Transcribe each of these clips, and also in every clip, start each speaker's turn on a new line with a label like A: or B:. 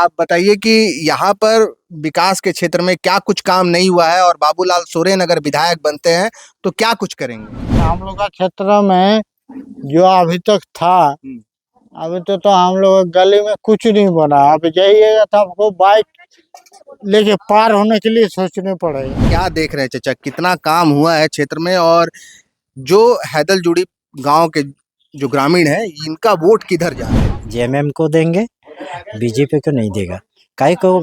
A: आप बताइए कि यहाँ पर विकास के क्षेत्र में क्या कुछ काम नहीं हुआ है और बाबूलाल सोरेन अगर विधायक बनते हैं तो क्या कुछ करेंगे?
B: हम लोग का क्षेत्र में जो अभी तक था, अभी तो हम लोग गली में कुछ नहीं बना। अब जाइएगा तो आपको बाइक लेके पार होने के लिए सोचने पड़ेगा।
A: क्या देख रहे हैं चाचा, कितना काम हुआ है क्षेत्र में? और जो हैदल जुड़ी गांव के जो ग्रामीण है, इनका वोट किधर जा रहा है?
C: जेएमएम को देंगे, बीजेपी को नहीं देगा। काहे को?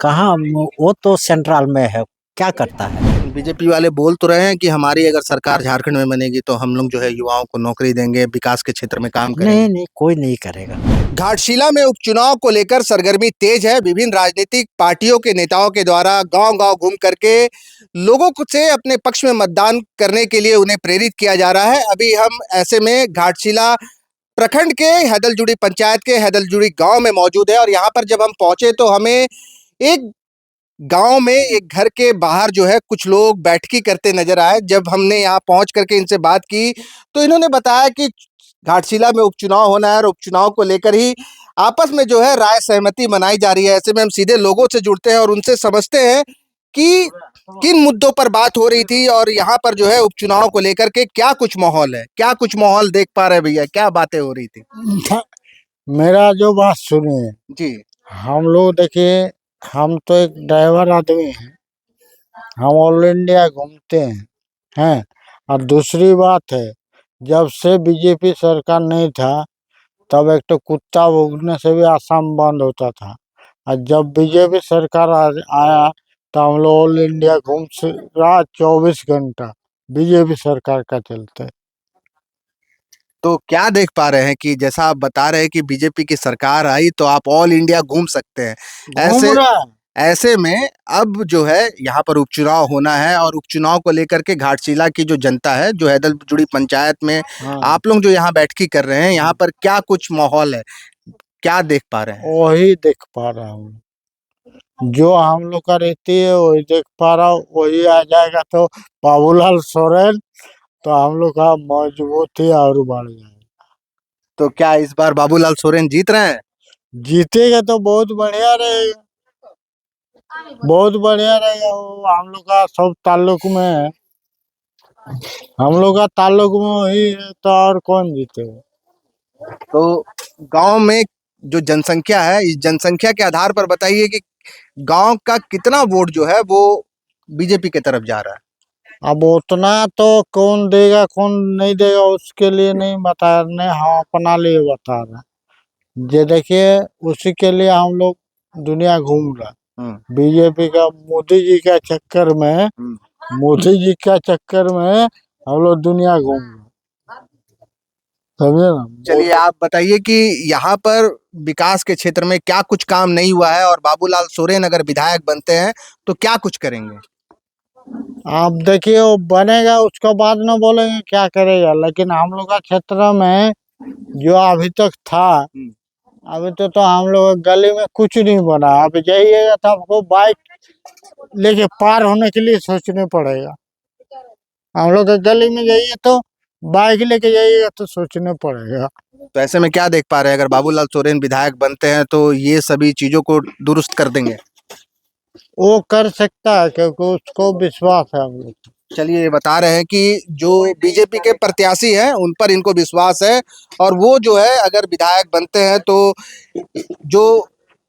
C: कहाँ? वो तो सेंट्रल में है, क्या करता है?
A: बीजेपी वाले बोल तो रहे हैं कि हमारी अगर सरकार झारखंड में बनेगी तो हम लोग जो है युवाओं को नौकरी देंगे, विकास के क्षेत्र में काम करेंगे।
C: नहीं, कोई नहीं करेगा।
A: घाटशिला में उपचुनाव को लेकर सरगर्मी तेज है। विभिन्न राजनीतिक पार्टियों के नेताओं के द्वारा गांव-गांव घूम करके लोगों को से अपने पक्ष में मतदान करने के लिए उन्हें प्रेरित किया जा रहा है। अभी हम ऐसे में घाटशिला प्रखंड के हैदलजुड़ी पंचायत के हैदलजुड़ी गांव में मौजूद है और यहाँ पर जब हम पहुंचे तो हमें एक गांव में एक घर के बाहर जो है कुछ लोग बैठकी करते नजर आए। जब हमने यहाँ पहुंच करके इनसे बात की तो इन्होंने बताया कि घाटशिला में उपचुनाव होना है और उपचुनाव को लेकर ही आपस में जो है राय सहमति मनाई जा रही है। ऐसे में हम सीधे लोगों से जुड़ते हैं और उनसे समझते हैं कि किन मुद्दों पर बात हो रही थी और यहाँ पर जो है उपचुनाव को लेकर के क्या कुछ माहौल है, क्या कुछ माहौल देख पा रहे भैया, क्या बातें हो रही थी?
B: मेरा जो बात सुनिए
A: जी।
B: हम लोग देखिए, हम तो एक ड्राइवर आदमी हैं, हम ऑल इंडिया घूमते हैं। और दूसरी बात है, जब से बीजेपी सरकार नहीं था तब एक तो कुत्ता भौंकने से भी आसाम बंद होता था, और जब बीजेपी सरकार आया तो हम लोग ऑल इंडिया घूम रहा 24 घंटा बीजेपी सरकार का चलते।
A: तो क्या देख पा रहे हैं कि जैसा आप बता रहे हैं कि बीजेपी की सरकार आई तो आप ऑल इंडिया घूम सकते हैं, ऐसे ऐसे में अब जो है यहाँ पर उपचुनाव होना है और उपचुनाव को लेकर के घाटशिला की जो जनता है, जो हैदलजुड़ी पंचायत में आप लोग जो यहाँ बैठकी कर रहे हैं, यहाँ पर क्या कुछ माहौल है, क्या देख पा रहे हैं?
B: वही देख पा रहा हूँ, जो हम लोग का रहती है वही देख पा रहा हूँ। वही आ जाएगा तो बाबूलाल सोरेन, तो हम लोग का मजबूती और बढ़ जाएगा।
A: तो क्या इस बार बाबूलाल सोरेन जीत रहे हैं?
B: जीतेगा तो बहुत बढ़िया रहेगा, बहुत बढ़िया रहेगा। वो हम लोग का सब ताल्लुक में है, हम लोग का ताल्लुक में वही है, तो और कौन जीतेगा?
A: तो गांव में जो जनसंख्या है, इस जनसंख्या के आधार पर बताइए कि गांव का कितना वोट जो है वो बीजेपी की तरफ जा रहा है?
B: अब उतना तो कौन देगा कौन नहीं देगा उसके लिए नहीं बता रहे, हम अपना लिए बता रहे। ये देखिए, उसी के लिए हम लोग दुनिया घूम रहे। बीजेपी का मोदी जी का चक्कर में, मोदी जी का चक्कर में हम लोग दुनिया घूम रहे, समझे ना।
A: चलिए आप बताइए कि यहाँ पर विकास के क्षेत्र में क्या कुछ काम नहीं हुआ है और बाबूलाल सोरेन अगर विधायक बनते हैं तो क्या कुछ करेंगे?
B: आप देखिए, वो बनेगा उसका बाद ना बोलेंगे क्या करेगा, लेकिन हम लोग का क्षेत्र में जो अभी तक था, अभी तो हम लोग गली में कुछ नहीं बना। अब जाइएगा तो आपको बाइक लेके पार होने के लिए सोचने पड़ेगा। हम लोग गली में जाइए तो बाइक लेके जाइएगा तो सोचने पड़ेगा।
A: तो ऐसे में क्या देख पा रहे हैं, अगर बाबूलाल सोरेन विधायक बनते हैं तो ये सभी चीजों को दुरुस्त कर देंगे?
B: वो कर सकता है क्योंकि उसको विश्वास है हम लोग।
A: चलिए ये बता रहे हैं कि जो बीजेपी के प्रत्याशी हैं उन पर इनको विश्वास है और वो जो है अगर विधायक बनते हैं तो जो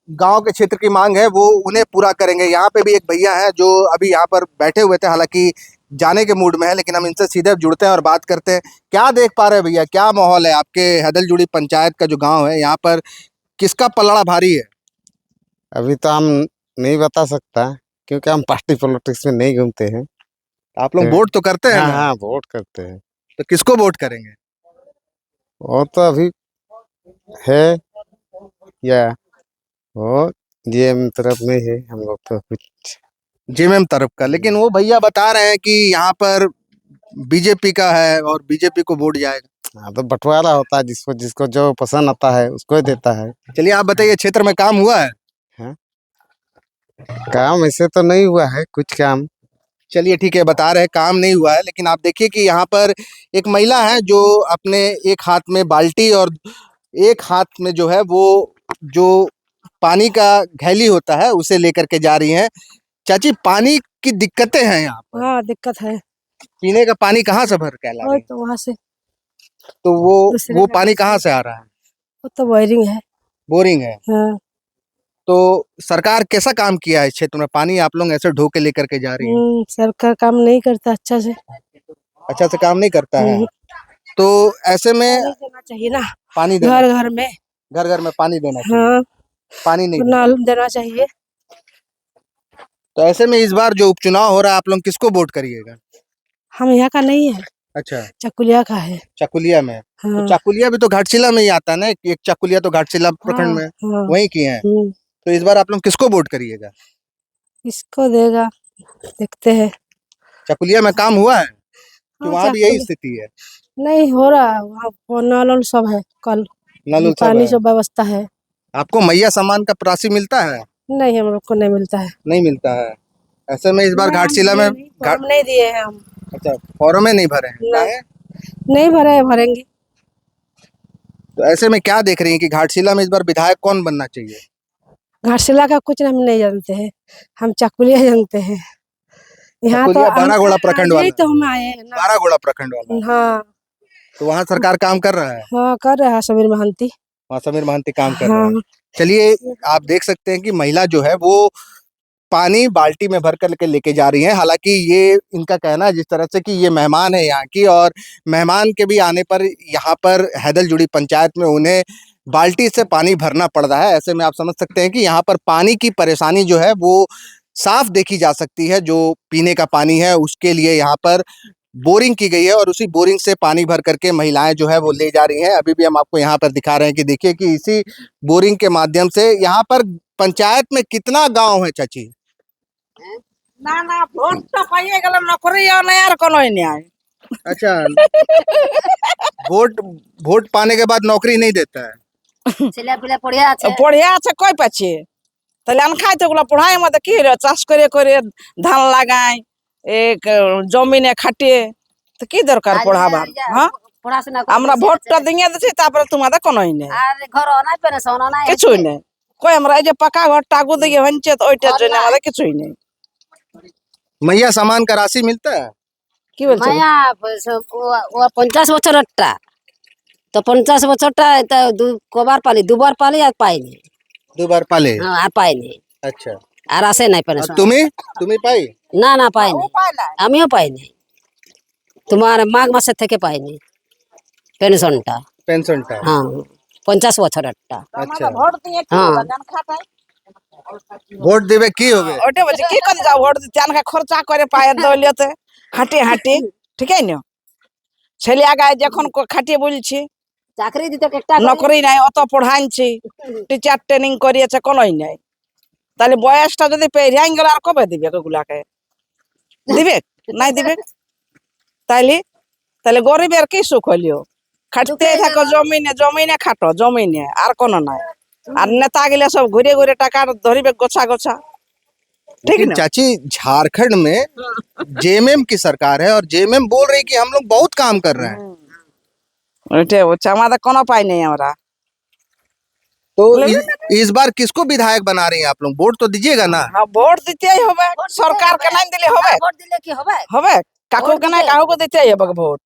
A: गांव के क्षेत्र की मांग है वो उन्हें पूरा करेंगे। यहाँ पे भी एक भैया हैं जो अभी यहाँ पर बैठे हुए थे, हालांकि जाने के मूड में है, लेकिन हम इनसे सीधे जुड़ते हैं और बात करते हैं। क्या देख पा रहे हैं भैया, क्या माहौल है आपके हैदलजुड़ी पंचायत का जो गाँव है, यहाँ पर किसका पलड़ा भारी है?
D: अभी तो हम नहीं बता सकता क्योंकि हम पार्टी पॉलिटिक्स में नहीं घूमते हैं।
A: आप लोग वोट तो करते हैं
D: हाँ
A: ना?
D: हाँ, वोट करते हैं।
A: तो किसको वोट करेंगे?
D: वो तो अभी है या वो जेएम तरफ में है, हम लोग तो कुछ
A: जेएमएम तरफ का, लेकिन वो भैया बता रहे हैं कि यहाँ पर बीजेपी का है और बीजेपी को वोट जाएगा।
D: हाँ, तो बंटवारा होता है, जिसको जिसको जो पसंद आता है उसको ही देता है।
A: चलिए आप बताइए, क्षेत्र में काम हुआ है?
D: हाँ? काम ऐसे तो नहीं हुआ है कुछ काम।
A: चलिए ठीक है, बता रहे हैं काम नहीं हुआ है, लेकिन आप देखिए कि यहाँ पर एक महिला है जो अपने एक हाथ में बाल्टी और एक हाथ में जो है वो जो पानी का घैली होता है उसे लेकर के जा रही हैं। चाची, पानी की दिक्कतें हैं यहाँ पर,
E: हाँ दिक्कत है।
A: पीने का पानी कहाँ से भर के ला रही
E: और
A: हैं?
E: तो वहाँ से
A: तो
E: दूसरे
A: वो
E: जगह
A: पानी
E: से।
A: कहाँ से आ रहा है?
E: वो तो वायरिंग है।
A: बोरिंग है।
E: हाँ।
A: तो सरकार कैसा काम किया है इस क्षेत्र में? पानी आप लोग ऐसे ढो के लेकर के जा रही हैं,
E: सरकार काम नहीं करता अच्छा से।
A: अच्छा से काम नहीं करता है। तो ऐसे में
E: पानी देना चाहिए ना,
A: पानी देना,
E: घर घर में।
A: घर घर में पानी देना चाहिए।
E: हाँ,
A: पानी नहीं देना।
E: नल देना चाहिए।
A: तो ऐसे में इस बार जो उपचुनाव हो रहा है, आप लोग किसको वोट करिएगा?
E: हम यहाँ का नहीं है,
A: अच्छा,
E: चकुलिया का है।
A: चाकुलिया में। तो
E: हाँ।
A: चाकुलिया भी तो घाटशिला में ही आता है ना, एक चाकुलिया तो घाटशिला प्रखंड में
E: हाँ।
A: वहीं की है। तो इस बार आप लोग किसको वोट करिएगा?
E: इसको देगा, देखते हैं।
A: चाकुलिया में काम हुआ है कि
E: हाँ,
A: वहाँ भी यही स्थिति है?
E: नहीं हो रहा है, वहाँ वो नल उल सब है, कल
A: नल उल सब
E: पानी
A: है।
E: सब व्यवस्था है।
A: आपको मैया सम्मान का राशि मिलता है?
E: नहीं, हम लोग को नहीं मिलता है।
A: नहीं मिलता है। ऐसे में इस बार घाटशिला में
E: फॉर्म नहीं दिए हैं हम।
A: अच्छा, फॉर्म में नहीं भरे हैं? काहे?
E: नहीं भरे हैं, भरेंगे।
A: तो ऐसे में क्या देख रही हैं कि घाटशिला में इस बार विधायक कौन बनना चाहिए?
E: घाटशिला का कुछ हम नहीं जानते हैं, हम चकुलिया जानते हैं। यहाँ तो
A: चाकुलिया बारागोड़ा प्रखंड वाला?
E: यही तो हम आए हैं ना।
A: बारागोड़ा प्रखंड वाला।
E: हाँ।
A: तो वहाँ सरकार काम कर रहा है?
E: हाँ, कर रहा है समीर महंती।
A: वहाँ समीर महंती काम कर रहा है।
E: हाँ।
A: चलिए, आप देख सकते हैं कि महिला जो है वो पानी बाल्टी में भर कर के लेके जा रही है। हालांकि ये इनका कहना है जिस तरह से कि ये मेहमान है यहाँ की, और मेहमान के भी आने पर यहाँ पर हैदलजुड़ी पंचायत में उन्हें बाल्टी से पानी भरना पड़ रहा है। ऐसे में आप समझ सकते हैं कि यहाँ पर पानी की परेशानी जो है वो साफ देखी जा सकती है। जो पीने का पानी है उसके लिए यहाँ पर बोरिंग की गई है, और उसी बोरिंग से पानी भर करके महिलाएं जो है वो ले जा रही हैं। अभी भी हम आपको यहाँ पर दिखा रहे हैं कि देखिए कि इसी बोरिंग के माध्यम से यहाँ पर पंचायत में कितना गांव है चाची?
F: ना ना भोट तो पाइए गलम नौकरी और नहीं यार कोनो ही नहीं आए।
A: अच्छा, वोट वोट पाने के बाद नौकरी नहीं देता है?
G: ছেলে পিলে পড়ে আছে
F: পড়িয়া আছে কই পাচ্ছে তাহলে আন খাইতে ওগুলা পড়াই মধ্যে কি হলো চাষ করে করে ধান লাগাই এক জমিনে খাটিয়ে তো কি দরকার পড়াবার হ্যাঁ
G: পড়াশোনা
F: আমরা ভোটটা দিয়ে দিছি তারপরে তোমাদের কোনোই নেই
G: আর ঘর নাই পেনশন নাই
F: কিছুই নেই কই আমরা এই যে পাকা ঘর টাগু দিয়ে হচ্ছে তো ওইটার জন্য আমাদের কিছুই নেই
A: मैया सामान का राशि मिलता है?
F: কি বলছো
G: মায়া ও 50 বছরটা তো 50 বছরটা এটা কবার পালি দুবার পালি আর পাইনি
A: 2 बार पाले।
G: আর পাইনি
A: अच्छा,
G: আর আসে নাই
A: और
G: পেনশন
A: तुम्हें पाई?
G: না না পাইনি আমিও পাইনি তোমার মাঘ মাসের থেকে পাইনি পেনশনটা
A: पेंशन टा?
G: হ্যাঁ 50 বছরটা
A: अच्छा,
F: ভোট দিয়ে কি
G: হ্যাঁ।
F: হবে? ধান খাটাই
A: ভোট দেবে কি হবে?
F: ওটা বলছি কি করে যাও ভোট দিতে আনকা খরচা করে পায়ের দৌলতে হাঁটি হাঁটি ঠিকই না ছেলে আগায় যখন খাটিয়ে বলছি
G: চাকরি দিতে একটা
F: নকরি নাই অত পড়াইছি টিচার ট্রেনিং করিয়েছে কোনোই নাই তাহলে বয়সটা যদি পেরিয়ে গেল আর কবে দিবে ওগুলাকে দিবে নাই দিবে তাইলে তাহলে গরিবের কি সুখ হলিও খাটতে থাকো জমিনে জমিনে খাটো জমিনে আর কোনো নাই আর নেতা গেলে সব ঘুরে ঘুরে টাকা ধরিবে গোছা গোছা ठीक
A: लेकिन
F: ना
A: चाची, झारखंड में जेएमएम की सरकार है और जेएमएम बोल रही कि हम लोग बहुत काम कर रहे हैं।
F: ওইটাই হচ্ছে আমাদের কোনো পাই নেই আমরা
A: तो इस बार किसको विधायक बना रही हैं आप लोग? वोट तो दीजिएगा ना?
F: হ্যাঁ, ভোট দিতেই হবে সরকারকে নাই দিলে হবে
G: ভোট দিলে কি হবে
F: হবে কাকুকে নাই কাকুকে দিতেই হবে ভোট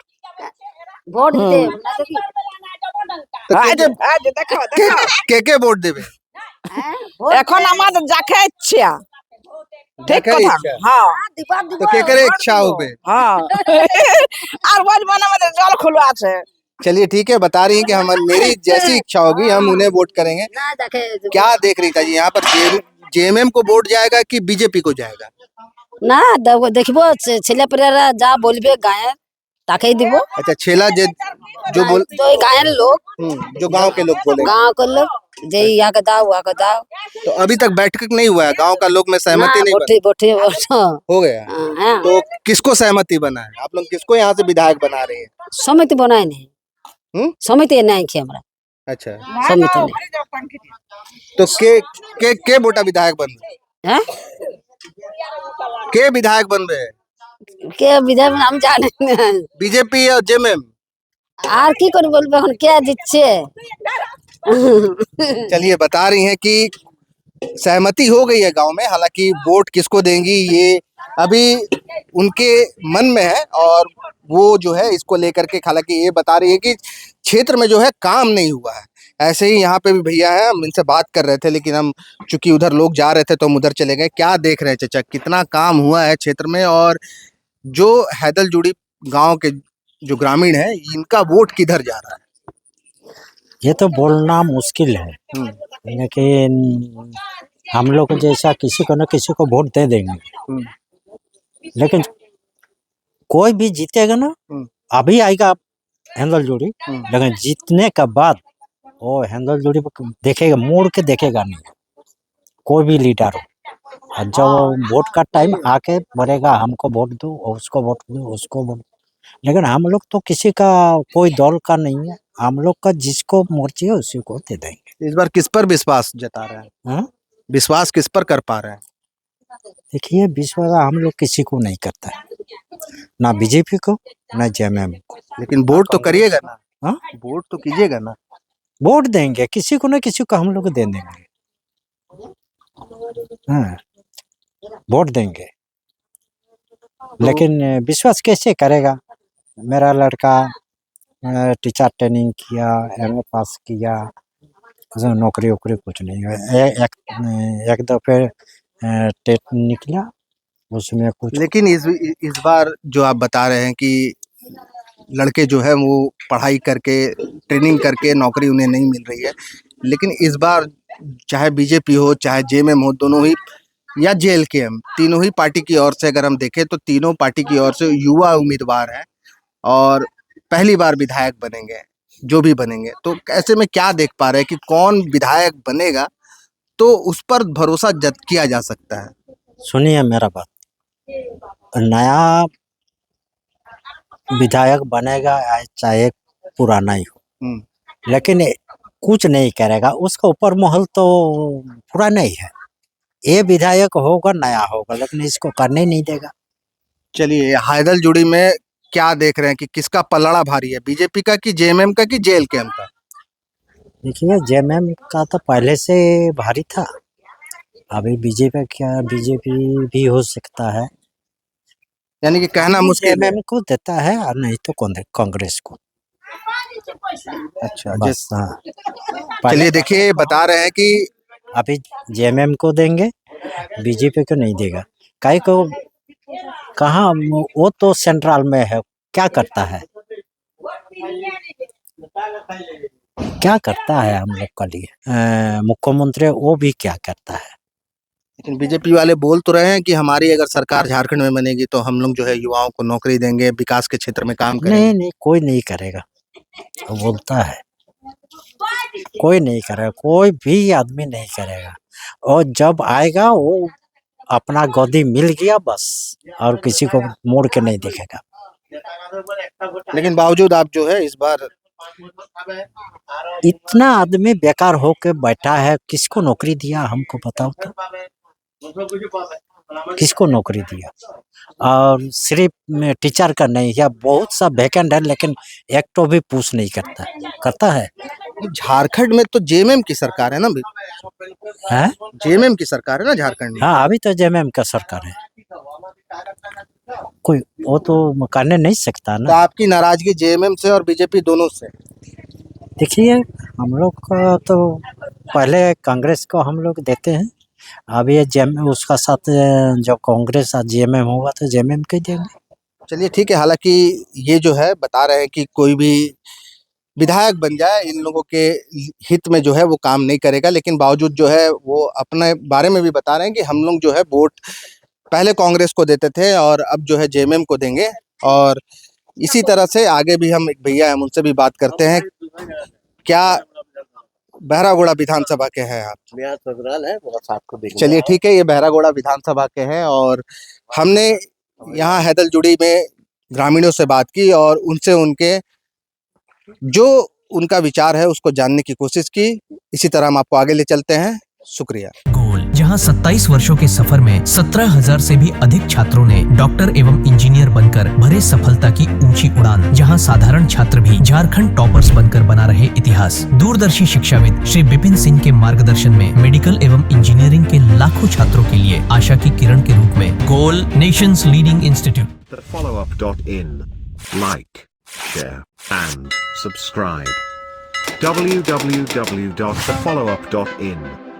G: ভোট দিতে না তো কি
A: तो
F: আজ আজ দেখো দেখো
A: के वोट देवे?
G: হ্যাঁ ভোট
F: এখন আমাদের যাকে ইচ্ছা ঠিক
A: যাকে
F: কথা
A: ইচ্ছা।
F: হ্যাঁ
G: দিবা দিব
A: तो के इच्छा होवे?
F: হ্যাঁ আর বলবো না আমাদের জল খুলো আছে
A: चलिए ठीक है, बता रही हैं कि हम मेरी जैसी इच्छा होगी हम उन्हें वोट करेंगे।
G: না দেখে
A: क्या देख रही था जी यहाँ पर? जेएमएम को वोट जाएगा कि बीजेपी को जाएगा?
G: না দেখবো ছেলে পেলেরা যা বলবে গায়ের তাকেই দিব
A: अच्छा, छेला जो बोल
G: তো এই গায়ের লোক
A: जो गांव के लोग बोले।
G: गांव के लोग जे ইয়াকে দাও ওয়াকে দাও
A: तो अभी तक बैठक नहीं हुआ है, गांव का लोग में सहमति नहीं
G: বঠে বঠে
A: हो गया?
G: হ্যাঁ
A: तो किसको सहमति बना है? आप लोग किसको यहाँ से विधायक बना रही है?
G: সমিতি বানাই নেই সমিতি নাই কি আমরা
A: अच्छा,
G: সমিতি নেই
A: तो के बोटा विधायक बन रहे?
G: হ্যাঁ
A: के विधायक बन रहे हैं?
G: কে বিধায়ক নাম জানি না
A: बीजेपी और जेएमएम?
G: আর কি করে বলবো এখন কে দিচ্ছে
A: चलिए, बता रही हैं कि सहमति हो गई है गांव में, हालांकि वोट किसको देंगी ये अभी उनके मन में है, और वो जो है इसको लेकर के हालांकि ये बता रही है कि क्षेत्र में जो है काम नहीं हुआ है। ऐसे ही यहाँ पे भी भैया हैं, हम इनसे बात कर रहे थे, लेकिन हम चूंकि उधर लोग जा रहे थे तो हम उधर चले गए। क्या देख रहे हैं चाचा, कितना काम हुआ है क्षेत्र में, और जो हैदलजुड़ी गांव के जो ग्रामीण है इनका वोट किधर जा रहा है?
C: ये तो बोलना मुश्किल है, लेकिन हम लोग जैसा किसी को न किसी को वोट दे देंगे, लेकिन कोई भी जीतेगा ना, अभी आएगा हैदलजुड़ी, लेकिन जीतने के बाद वो हैदलजुड़ी देखेगा, मोड़ के देखेगा नहीं कोई भी लीडर हो। और जब वोट का टाइम आके बोलेगा हमको वोट दो, उसको वोट दो, उसको वोट, लेकिन हम लोग तो किसी का कोई दल का नहीं है, हम लोग का जिसको मर्जी है उसी को दे देंगे।
A: इस बार किस पर विश्वास जता रहे हैं?
C: हाँ?
A: विश्वास किस पर कर पा रहे हैं?
C: देखिए, विश्वास हम लोग किसी को नहीं करता है, ना बीजेपी को ना जेएमएम को।
A: लेकिन वोट तो करिएगा ना?
C: हाँ?
A: वोट तो कीजिएगा ना?
C: वोट देंगे, किसी को ना किसी को हम लोग दे देंगे। हाँ, वोट देंगे, लेकिन विश्वास कैसे करेगा? मेरा लड़का टीचर ट्रेनिंग किया, एमए पास किया, उसमें नौकरी वोकरी कुछ नहीं है। एक दफे टेट निकला, उसमें कुछ।
A: लेकिन इस बार जो आप बता रहे हैं कि लड़के जो है वो पढ़ाई करके ट्रेनिंग करके नौकरी उन्हें नहीं मिल रही है, लेकिन इस बार चाहे बीजेपी हो चाहे जेएमएम हो, दोनों ही या जेएलकेएम, तीनों ही पार्टी की ओर से अगर हम देखें तो तीनों पार्टी की ओर से युवा उम्मीदवार हैं और पहली बार विधायक बनेंगे, जो भी बनेंगे। तो ऐसे में क्या देख पा रहे हैं कि कौन विधायक बनेगा तो उस पर भरोसा किया जा सकता है?
C: सुनिए मेरा बात, नया विधायक बनेगा चाहे पुराना ही हो, लेकिन कुछ नहीं करेगा, उसका ऊपर महल तो पुराना ही है। ये विधायक होगा नया होगा, लेकिन इसको करने नहीं देगा।
A: चलिए, हैदलजुड़ी में क्या देख रहे हैं कि किसका पलड़ा भारी है, बीजेपी का कि जेएमएम का कि जेएलकेएम का?
C: देखिए, जेएमएम का तो पहले से भारी था, अभी बीजेपी भी हो सकता है,
A: यानी कि कहना मुश्किल है।
C: जेएमएम को देता है और नहीं तो कांग्रेस को।
A: अच्छा,
C: बस हाँ।
A: चलिए देखिए, बता रहे हैं कि
C: अभी जेएमएम को देंगे, बीजेपी को नहीं देगा। काहे को कहाँ, वो तो सेंट्रल में है, क्या करता है, क्या करता है हम लोग के लिए मुख्यमंत्री, वो भी क्या करता है।
A: लेकिन बीजेपी वाले बोल तो रहे हैं कि हमारी अगर सरकार झारखंड में बनेगी तो हम लोग जो है युवाओं को नौकरी देंगे, विकास के क्षेत्र में काम करेंगे।
C: नहीं, कोई नहीं करेगा, वो बोलता है कोई नहीं करेगा, कोई भी आदमी नहीं करेगा। और जब आएगा वो अपना गद्दी मिल गया बस, और किसी को मोड़ के नहीं देखेगा।
A: लेकिन बावजूद आप जो है इस बार
C: इतना आदमी बेकार होके बैठा है, किसको नौकरी दिया हमको बताओ तो, किसको नौकरी दिया? और सिर्फ टीचर का नहीं है, बहुत सा वैकेंट है, लेकिन एक तो भी पूछ नहीं करता है।
A: झारखंड में तो जेएमएम की सरकार है ना,
C: है
A: जेएमएम की सरकार है ना झारखंड में।
C: हाँ, अभी तो जेएमएम का सरकार है, कोई वो तो करने नहीं सकता ना।
A: तो आपकी नाराजगी जेएमएम से और बीजेपी दोनों से?
C: देखिए, हम लोग का तो पहले कांग्रेस को हम लोग देते हैं, अभी जेएमएम उसका साथ जब कांग्रेस और जेएमएम होगा तो जेएमएम के देंगे।
A: चलिए ठीक है, हालांकि ये जो है बता रहे हैं कि कोई भी विधायक बन जाए इन लोगों के हित में जो है वो काम नहीं करेगा, लेकिन बावजूद जो है वो अपने बारे में भी बता रहे हैं कि हम लोग जो है वोट पहले कांग्रेस को देते थे और अब जो है जेएमएम को देंगे। और इसी तरह से आगे भी हम एक भैया हैं, उनसे भी बात करते हैं। क्या बहरागोड़ा विधानसभा के हैं आप? चलिए ठीक है, ये बहरागोड़ा विधानसभा के हैं और हमने यहाँ हैदलजुड़ी में ग्रामीणों से बात की और उनसे उनके जो उनका विचार है उसको जानने की कोशिश की। इसी तरह हम आपको आगे ले चलते हैं। शुक्रिया।
H: जहां 27 वर्षों के सफर में 17,000 से भी अधिक छात्रों ने डॉक्टर एवं इंजीनियर बनकर भरे सफलता की ऊंची उड़ान, जहां साधारण छात्र भी झारखंड टॉपर्स बनकर बना रहे इतिहास। दूरदर्शी शिक्षाविद श्री विपिन सिंह के मार्गदर्शन में मेडिकल एवं इंजीनियरिंग लाखों छात्रों के लिए आशा की किरण के रूप में goal nations leading institute.
I: thefollowup.in. Like, share, and subscribe. www.thefollowup.in